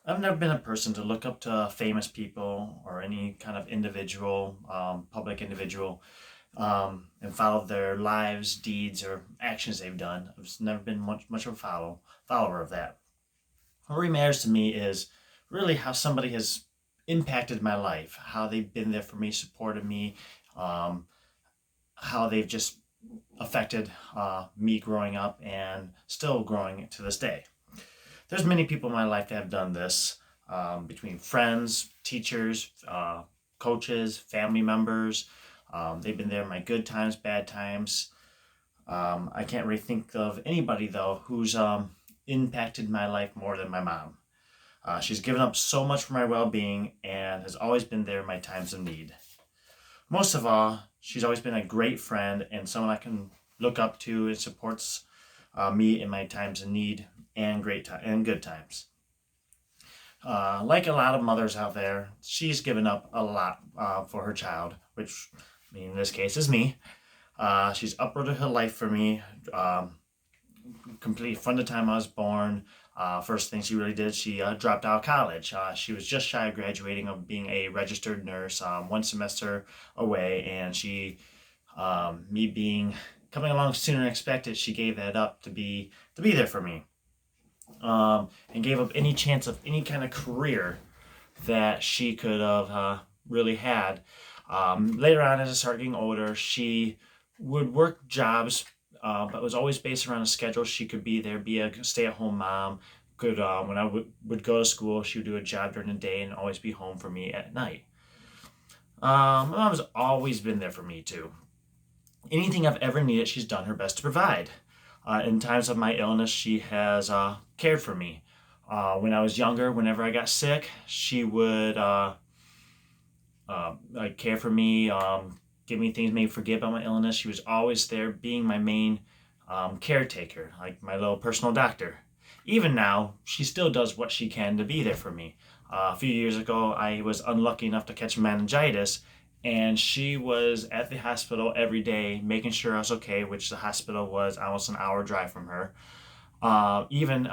I've never been a person to look up to famous people or any kind of individual, public individual, and follow their lives, deeds, or actions they've done. I've just never been much of a follower of that. What really matters to me is really how somebody has impacted my life, how they've been there for me, supported me, um, how they've just affected me growing up and still growing to this day. There's many people in my life that have done this, between friends, teachers, coaches, family members. They've been there in my good times, bad times. I can't really think of anybody though who's impacted my life more than my mom. She's given up so much for my well-being and has always been there in my times of need. Most of all, she's always been a great friend and someone I can look up to and supports me in my times of need and good times. Like a lot of mothers out there, she's given up a lot for her child, which I mean, in this case is me. She's uprooted her life for me, complete from the time I was born. First thing she really did, she dropped out of college. She was just shy of graduating of being a registered nurse, one semester away, and me being coming along sooner than expected, she gave that up to be there for me, and gave up any chance of any kind of career that she could have really had. Later on, as I started getting older, she would work jobs, but it was always based around a schedule. She could be there, be a stay-at-home mom. Could when I would go to school, she would do a job during the day and always be home for me at night. My mom's always been there for me too. Anything I've ever needed, she's done her best to provide. In times of my illness, she has cared for me. When I was younger, whenever I got sick, she would like care for me, give me things, maybe forget about my illness. She was always there, being my main caretaker, like my little personal doctor. Even now, she still does what she can to be there for me. A few years ago, I was unlucky enough to catch meningitis, and she was at the hospital every day making sure I was okay, which the hospital was almost an hour drive from her. Even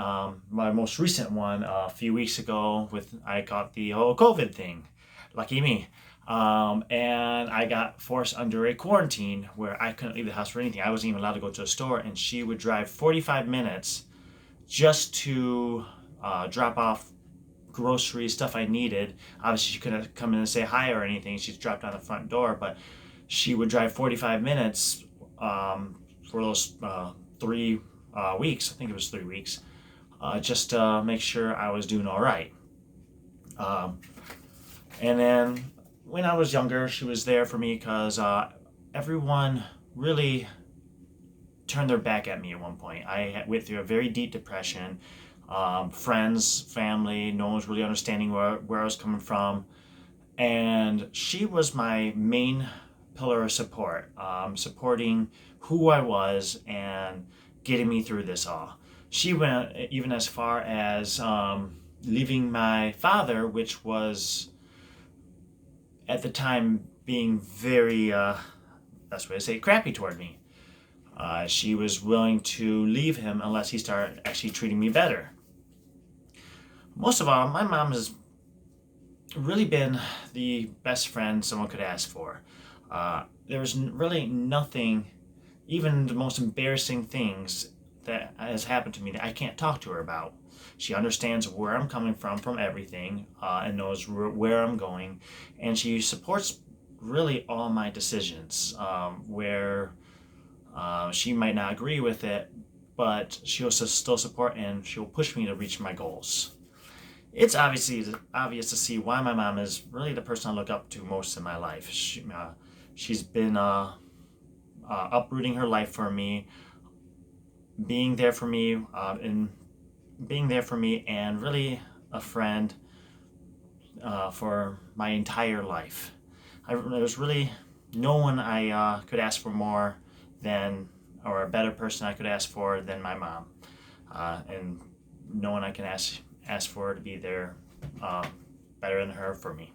my most recent one a few weeks ago, with I got the whole COVID thing. Lucky me. And I got forced under a quarantine where I couldn't leave the house for anything. I wasn't even allowed to go to a store, and she would drive 45 minutes just to drop off groceries, stuff I needed. Obviously, she couldn't come in and say hi or anything. She's dropped on the front door, but she would drive 45 minutes for those 3 weeks. I think it was 3 weeks, just to make sure I was doing all right. Um, and then when I was younger, she was there for me because everyone really turned their back at me at one point. I went through a very deep depression. Friends, family, no one was really understanding where I was coming from. And she was my main pillar of support, supporting who I was and getting me through this all. She went even as far as leaving my father, which was at the time being very, best way to say it, crappy toward me. She was willing to leave him unless he started actually treating me better. Most of all, my mom has really been the best friend someone could ask for. There's really nothing, even the most embarrassing things that has happened to me that I can't talk to her about. She understands where I'm coming from everything, and knows where I'm going, and she supports really all my decisions. Where she might not agree with it, but she'll still support and she'll push me to reach my goals. It's obvious to see why my mom is really the person I look up to most in my life. She's been uprooting her life for me, being there for me, and really a friend for my entire life. There's really no one I could ask for more than, or a better person I could ask for than my mom, and no one I can ask for to be there better than her for me.